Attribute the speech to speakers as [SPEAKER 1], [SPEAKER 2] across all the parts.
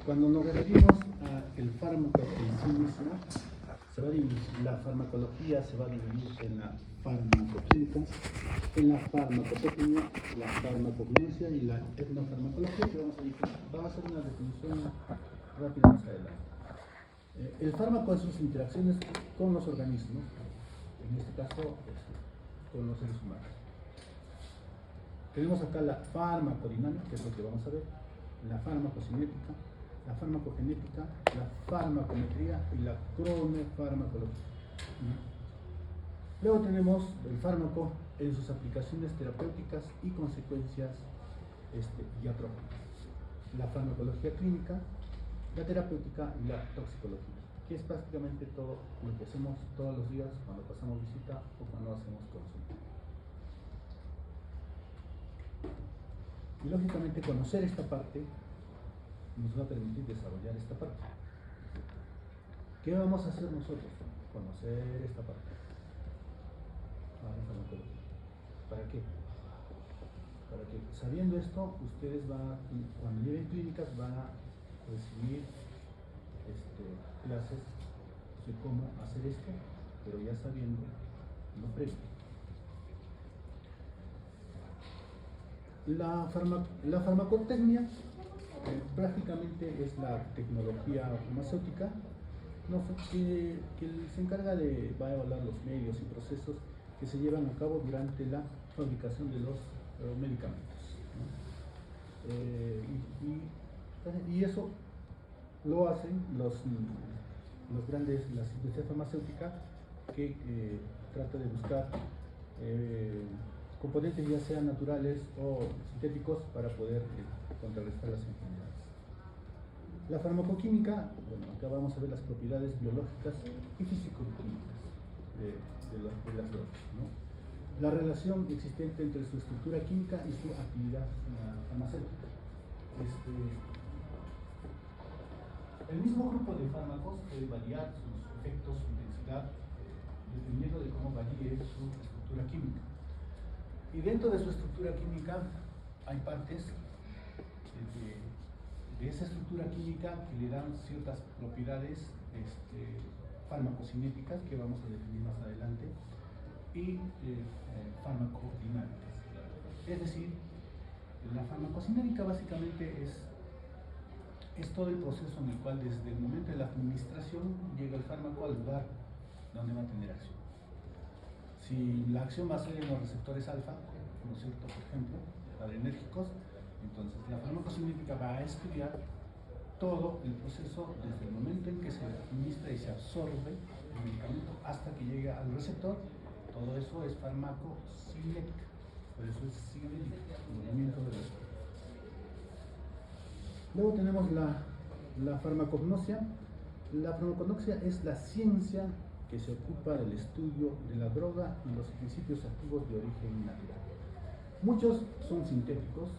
[SPEAKER 1] Cuando nos referimos al fármaco en sí mismo, se va a dividir, la farmacología se va a dividir en la farmacoquímica, en la farmacotecnia, la farmacognosia y la etnofarmacología, que vamos a hacer una definición rápida más adelante. El fármaco es sus interacciones con los organismos, en este caso con los seres humanos. Tenemos acá la farmacodinámica, que es lo que vamos a ver, la farmacocinética, la farmacogenética, la farmacometría y la cronofarmacología. Luego tenemos el fármaco en sus aplicaciones terapéuticas y consecuencias diatróficas. La farmacología clínica, la terapéutica y la toxicología, que es prácticamente todo lo que hacemos todos los días cuando pasamos visita o cuando hacemos consulta. Y lógicamente conocer esta parte nos va a permitir desarrollar esta parte. ¿Qué vamos a hacer nosotros? Conocer esta parte. ¿Para qué? Para que sabiendo esto, ustedes cuando lleven clínicas van a recibir clases de cómo hacer esto, pero ya sabiendo lo previo. La farmacotecnia prácticamente es la tecnología farmacéutica que se encarga de evaluar los medios y procesos que se llevan a cabo durante la fabricación de los medicamentos, ¿no? Y eso lo hacen las industrias farmacéuticas que tratan de buscar componentes ya sean naturales o sintéticos para poder contrarrestar las enfermedades. La farmacoquímica, bueno, acá vamos a ver las propiedades biológicas y físico-químicas de las drogas, ¿no? La relación existente entre su estructura química y su actividad farmacéutica. El mismo grupo de fármacos puede variar sus efectos, su intensidad, dependiendo de cómo varíe su estructura química. Y dentro de su estructura química hay partes de esa estructura química que le dan ciertas propiedades farmacocinéticas que vamos a definir más adelante y farmacodinámicas. Es decir, la farmacocinética básicamente es todo el proceso en el cual desde el momento de la administración llega el fármaco al lugar donde va a tener acción. Si la acción va a ser en los receptores alfa, ¿no es cierto? Por ejemplo, adrenérgicos, entonces la farmacocinética va a estudiar todo el proceso desde el momento en que se administra y se absorbe el medicamento hasta que llega al receptor. Todo eso es farmacocinética, por eso es cinética, movimiento del receptor. Luego tenemos la farmacognosia. La farmacognosia es la ciencia que se ocupa del estudio de la droga y los principios activos de origen natural. Muchos son sintéticos,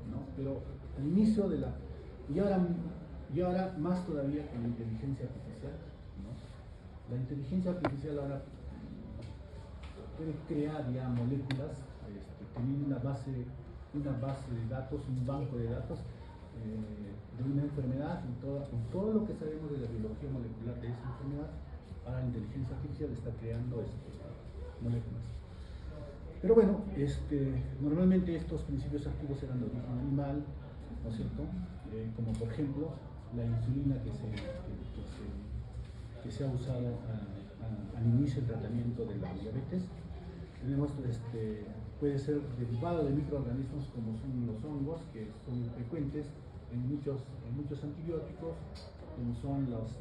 [SPEAKER 1] ¿no? Pero al inicio de y ahora más todavía con la inteligencia artificial, ¿no? La inteligencia artificial ahora puede crear ya moléculas teniendo una base de datos, un banco de datos de una enfermedad, con todo lo que sabemos de la biología molecular de esa enfermedad. Ahora la inteligencia artificial está creando moléculas. Pero bueno, normalmente estos principios activos eran de origen animal, ¿no es cierto? Como por ejemplo la insulina que se ha usado al inicio del tratamiento de la diabetes. Tenemos, puede ser derivado de microorganismos como son los hongos, que son frecuentes en muchos antibióticos, como son las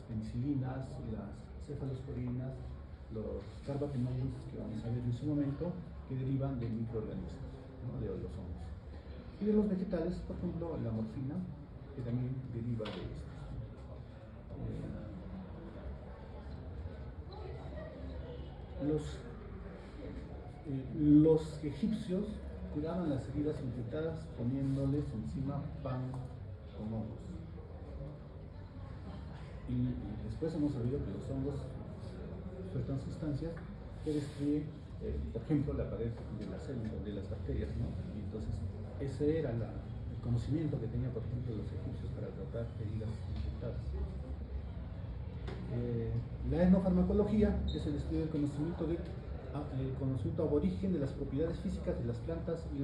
[SPEAKER 1] penicilinas, las cefalosporinas, los carbapenoides, que vamos a ver en su momento, que derivan de microorganismos, ¿no? De los hongos. Y de los vegetales, por ejemplo, la morfina, que también deriva de estos. Los egipcios curaban las heridas infectadas poniéndoles encima pan con hongos. Y después hemos sabido que los hongos sueltan sustancias que destruyen, por ejemplo, la pared de las células, de las bacterias, ¿no? Y entonces ese era el conocimiento que tenían, por ejemplo, los egipcios para tratar heridas La etnofarmacología es el estudio del conocimiento aborigen de las propiedades físicas de las plantas y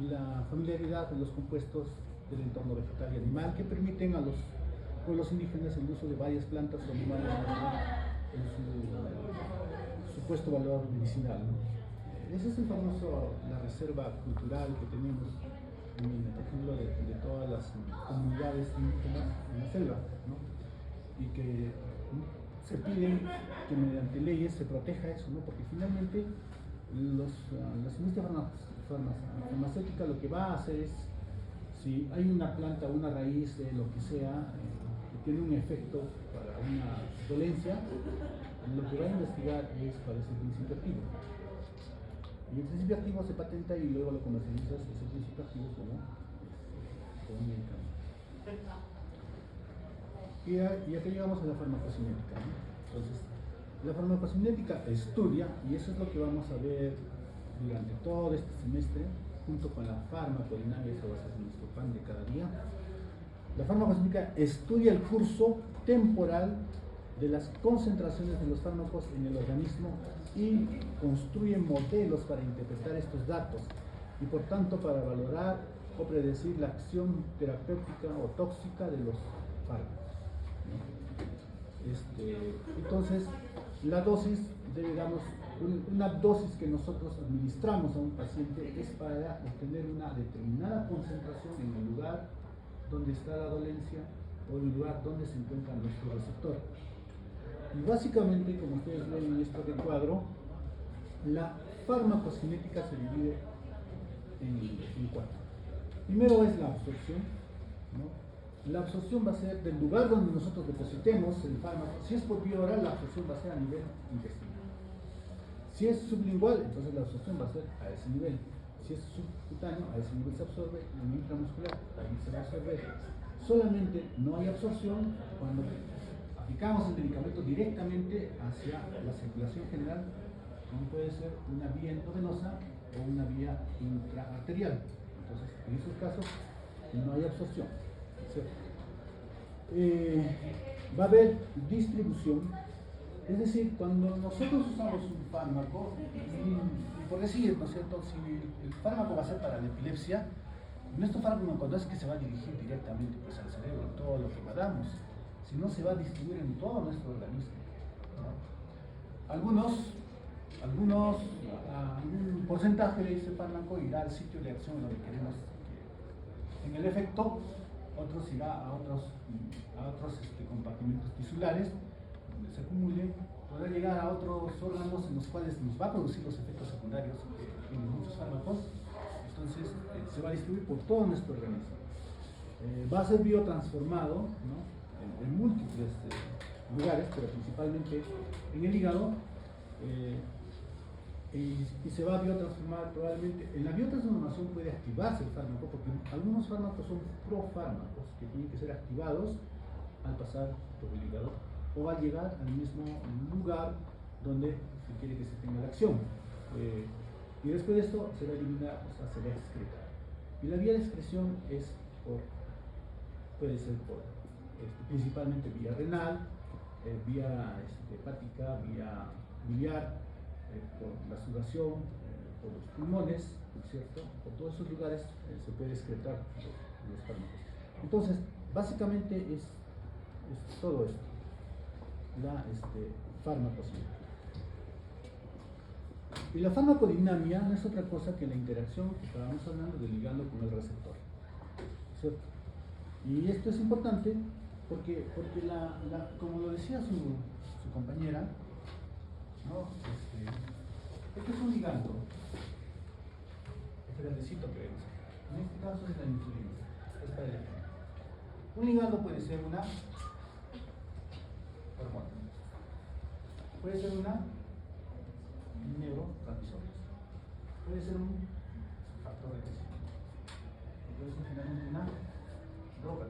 [SPEAKER 1] la familiaridad de los compuestos del entorno vegetal y animal que permiten a los pueblos indígenas el uso de varias plantas o animales en su supuesto valor medicinal, ¿no? Ese es el famoso, la reserva cultural que tenemos, por ejemplo, de todas las comunidades indígenas en la selva, ¿no? Y que se piden que mediante leyes se proteja eso, ¿no? Porque finalmente la industria farmacéutica lo que va a hacer es, si hay una planta, una raíz, lo que sea, que tiene un efecto para una dolencia, lo que va a investigar es cuál es el principio activo. Y el principio activo se patenta y luego lo comercializas, ese principio activo como un medicamento. Y aquí llegamos a la farmacocinética, ¿no? Entonces, la farmacocinética estudia, y eso es lo que vamos a ver durante todo este semestre, junto con la farmacodinamia, eso va a ser nuestro pan de cada día. La farmacocinética estudia el curso temporal de las concentraciones de los fármacos en el organismo y construye modelos para interpretar estos datos y por tanto para valorar o predecir la acción terapéutica o tóxica de los fármacos. Entonces, la dosis debe darnos una dosis que nosotros administramos a un paciente es para obtener una determinada concentración en el lugar donde está la dolencia o el lugar donde se encuentra nuestro receptor. Y básicamente, como ustedes ven en este recuadro, la farmacocinética se divide en cuatro. Primero es la absorción, ¿no? La absorción va a ser del lugar donde nosotros depositemos el fármaco. Si es por vía oral, la absorción va a ser a nivel intestinal. Si es sublingual, entonces la absorción va a ser a ese nivel. Si es subcutáneo, a ese nivel se absorbe. En intramuscular, ahí se va a absorber. Solamente no hay absorción cuando aplicamos el medicamento directamente hacia la circulación general, como puede ser una vía endovenosa o una vía intraarterial. Entonces, en esos casos no hay absorción. Va a haber distribución, es decir, cuando nosotros usamos un fármaco, y por decir, ¿no es cierto?, si el fármaco va a ser para la epilepsia, nuestro fármaco no es que se va a dirigir directamente pues, al cerebro, todo lo que mandamos, sino se va a distribuir en todo nuestro organismo, ¿no? Un porcentaje de ese fármaco irá al sitio de acción donde queremos que, en el efecto, otros irá a otros compartimentos tisulares donde se acumule, podrá llegar a otros órganos en los cuales nos va a producir los efectos secundarios que tienen muchos fármacos. Entonces se va a distribuir por todo nuestro organismo. Va a ser biotransformado, ¿no?, en múltiples lugares, pero principalmente en el hígado, y se va a biotransformar probablemente. En la biotransformación puede activarse el fármaco, porque algunos fármacos son profármacos que tienen que ser activados al pasar por el hígado o al llegar al mismo lugar donde se quiere que se tenga la acción. Y después de esto se va a eliminar, o sea, se va a excretar. Y la vía de excreción puede ser principalmente vía renal, vía hepática, vía biliar, por la sudoración, por los pulmones, ¿no es cierto? Por todos esos lugares se puede excretar los fármacos. Entonces, básicamente es todo esto, la farmacocinética. Y la farmacodinamia no es otra cosa que la interacción que estábamos hablando del ligando con el receptor, ¿cierto? Y esto es importante porque como lo decía su compañera, ¿no? Este es un ligando, este grandecito que vemos. En este caso es la insulina, es para el ejemplo. Un ligando puede ser una hormona, puede ser una neurotransmisor, puede ser un factor de crecimiento, puede ser finalmente una droga.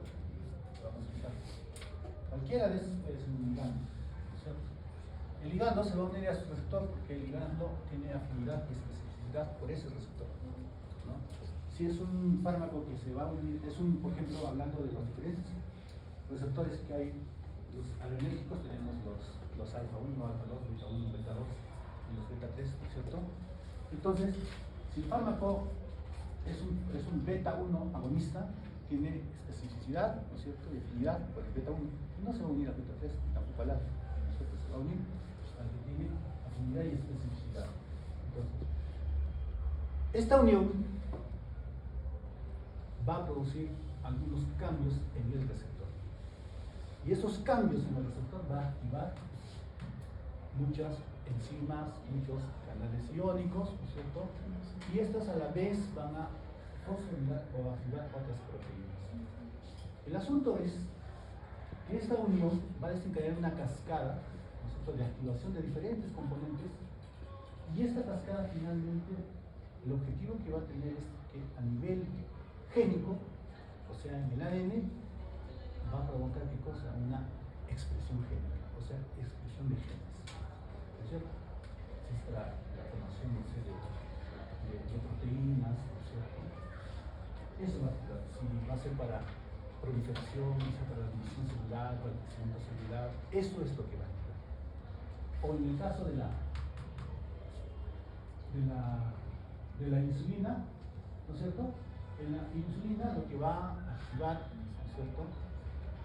[SPEAKER 1] Vamos a explicar. Cualquiera de esos puede ser un ligando, ¿cierto? El ligando se va a unir a su receptor porque el ligando tiene afinidad y especificidad por ese receptor, ¿no? Si es un fármaco que se va a unir, por ejemplo, hablando de los diferentes receptores que hay los adrenérgicos tenemos los alfa 1, alfa 2, beta 1, beta 2 y los beta 3, ¿cierto? Entonces, si el fármaco es un beta 1 agonista, tiene especificidad, ¿no es cierto?, y afinidad por el beta 1, no se va a unir al beta 3, tampoco al alfa, ¿no es cierto?, se va a unir al que tiene afinidad y especificidad. Entonces, esta unión va a producir algunos cambios en el receptor. Y esos cambios en el receptor van a activar muchas enzimas, muchos canales iónicos, ¿no es cierto? Y estas a la vez van a fosforilar o activar otras proteínas. El asunto es que esta unión va a desencadenar una cascada, ¿no es cierto?, de activación de diferentes componentes, y esta cascada finalmente, el objetivo que va a tener es que a nivel génico, o sea, en el ADN, va a provocar ¿qué cosa? Una expresión génica, o sea, expresión de genes, ¿no es cierto? Es la formación, no sé, de proteínas, ¿no es cierto? Eso va a activar, si va a ser para proliferación, para la división celular, para el crecimiento celular, eso es lo que va a activar. O en el caso de la insulina, ¿no es cierto? En la insulina lo que va a activar, ¿no es cierto?,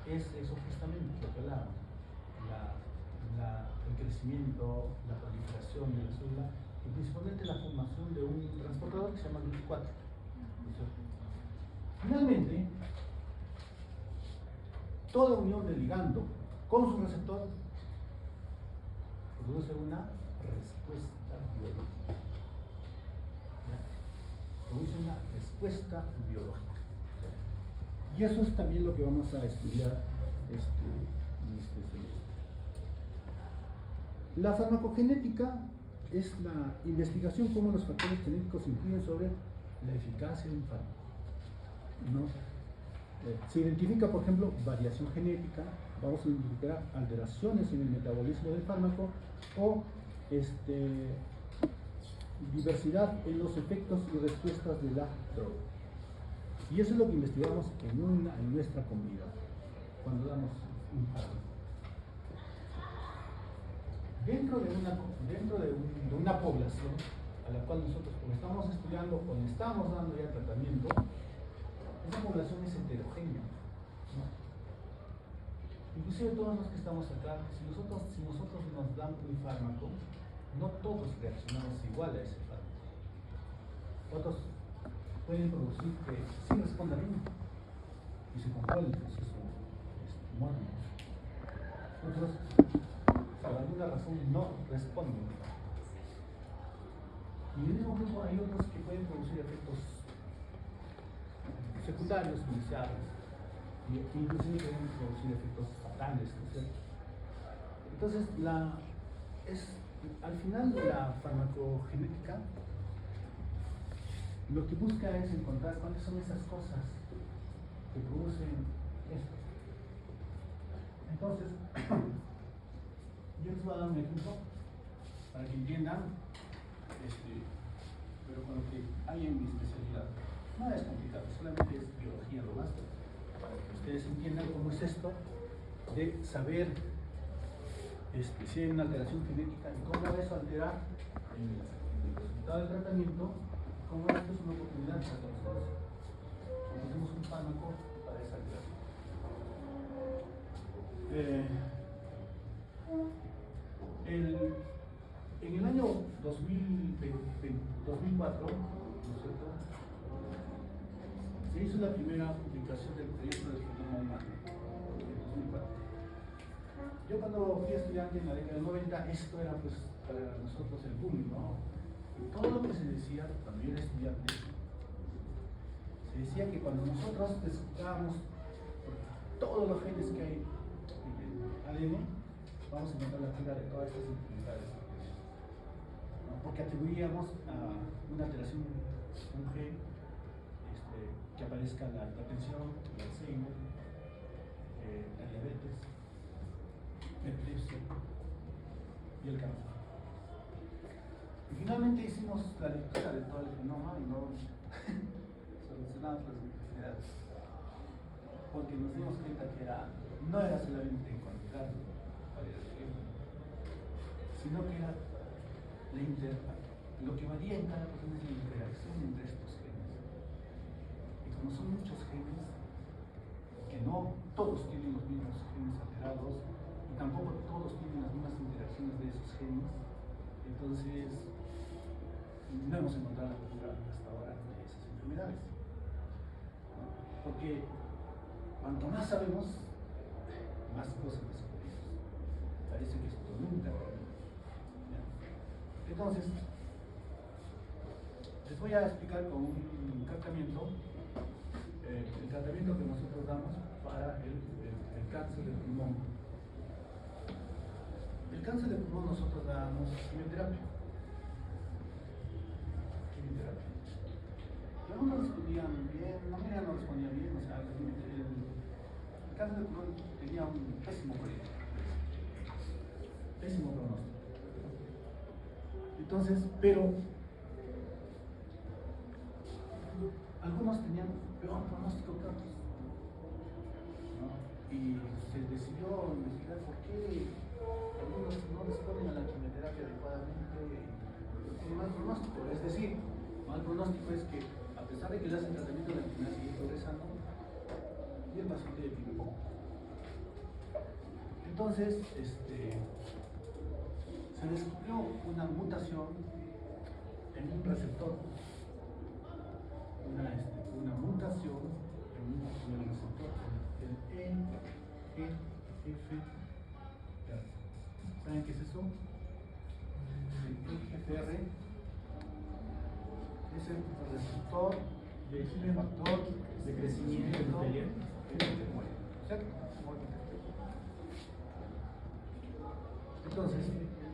[SPEAKER 1] es eso justamente lo que hablábamos, el crecimiento, la proliferación de la célula y principalmente la formación de un transportador que se llama GLUT4, ¿no es cierto? Finalmente, toda unión del ligando con su receptor produce una respuesta biológica. Produce una respuesta biológica. Y eso es también lo que vamos a estudiar en este semestre. La farmacogenética es la investigación cómo los factores genéticos influyen sobre la eficacia de un fármaco, ¿no? Se identifica, por ejemplo, variación genética, vamos a identificar alteraciones en el metabolismo del fármaco o diversidad en los efectos y respuestas de la droga. Y eso es lo que investigamos en nuestra comunidad, cuando damos un fármaco. Dentro de una población a la cual nosotros estamos estudiando o le estamos dando ya tratamiento, esa población es heterogénea, ¿no? Inclusive todos los que estamos acá, si nosotros nos dan un fármaco, no todos reaccionamos igual a ese fármaco. Otros pueden producir que sí respondan bien y se controla el proceso inmune. Otros, por alguna razón, no responden. Y en el mismo grupo hay otros que pueden producir efectos secundarios iniciales, y inclusive pueden producir efectos fatales, ¿no es cierto? Entonces, al final de la farmacogenética, lo que busca es encontrar cuáles son esas cosas que producen esto. Entonces, yo les voy a dar un ejemplo para que entiendan, pero con lo que hay en mi especialidad. No es complicado, solamente es biología lo más, para que ustedes entiendan cómo es esto de saber si hay una alteración genética y cómo eso altera el resultado del tratamiento, cómo esto es una oportunidad para nosotros. Tenemos un fármaco para esa alteración. En el año 2004, ¿no es cierto?, se hizo la primera publicación del proyecto del genoma humano, en 2004. Yo cuando fui estudiante en la década del 90, esto era pues para nosotros el boom, ¿no? Y todo lo que se decía cuando yo era estudiante, se decía que cuando nosotros descifrábamos todos los genes que hay en el ADN, vamos a encontrar la cura de todas estas enfermedades, ¿no? Porque atribuíamos a una alteración, un gen, que aparezca la hipertensión, el Alzheimer, la diabetes, la epilepsia y el cáncer. Y finalmente hicimos la lectura de todo el genoma y no solucionamos las necesidades, porque nos dimos cuenta que no era solamente en cuantidad, explicar sino que era lo que varía en cada persona es la interacción entre estos genes. Y como son muchos genes, que no todos tienen los mismos genes alterados, y tampoco todos tienen las mismas interacciones de esos genes, entonces no hemos encontrado la cura hasta ahora de esas enfermedades. Porque cuanto más sabemos, más cosas descubrimos. Parece que esto nunca termina. Entonces, les voy a explicar con un tratamiento, el tratamiento que nosotros damos para el cáncer de pulmón. El cáncer de pulmón nosotros damos quimioterapia. Algunos respondían bien, la mayoría no respondía bien, o sea, el cáncer de pulmón tenía un pésimo pronóstico. Entonces, pero algunos tenían peor pronóstico que otros, ¿no? Y se decidió investigar por qué algunos no responden a la quimioterapia adecuadamente y tienen mal pronóstico. Es decir, mal pronóstico es que a pesar de que le hacen tratamiento, la enfermedad sigue progresando y el paciente vive poco. Entonces, se descubrió una mutación en un receptor, una mutación en el receptor, el EGFR. ¿Saben qué es eso? El EGFR es el receptor del factor de crecimiento epitelial. ¿Cierto? Entonces,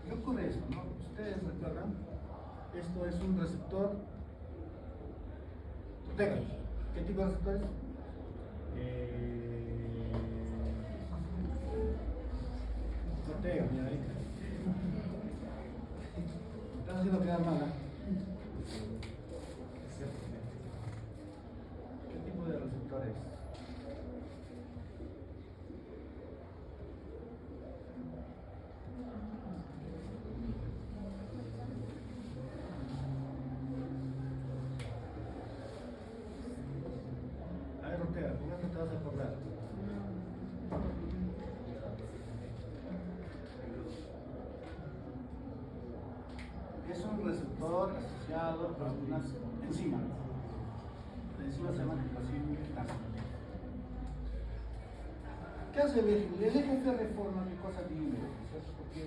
[SPEAKER 1] ¿qué ocurre esto, no? Ustedes recuerdan, esto es un receptor Ortega. ¿Qué tipo de receptores? Ortega, mira ahí. Estás haciendo quedar mala. ¿Qué tipo de receptores? A ver, Ortega, ¿con esto te vas a acordar? Es un receptor asociado a unas enzimas. La enzima se llama glutatión. ¿Qué hace el eje? El EGFR forma qué cosa tiene, ¿cierto? Porque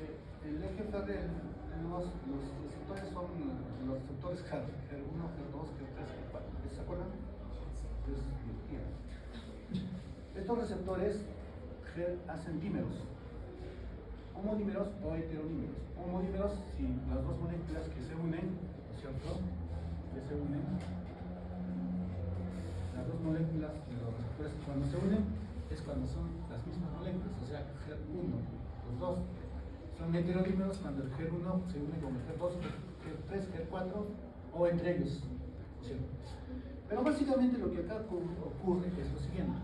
[SPEAKER 1] el EGFR, los receptores son los receptores HER1, HER2, HER3, HER4. ¿Se acuerdan? Es biología. Estos receptores HER hacen dímeros, homodímeros o heterodímeros. Homodímeros, si las dos moléculas que se unen, ¿cierto? Que se unen, las dos moléculas de los receptores cuando se unen es cuando son las mismas moléculas, o sea, HER1, los dos. Son heterodímeros cuando el HER1 se une con el HER2, HER3, HER4 o entre ellos, ¿cierto? Pero básicamente lo que acá ocurre es lo siguiente.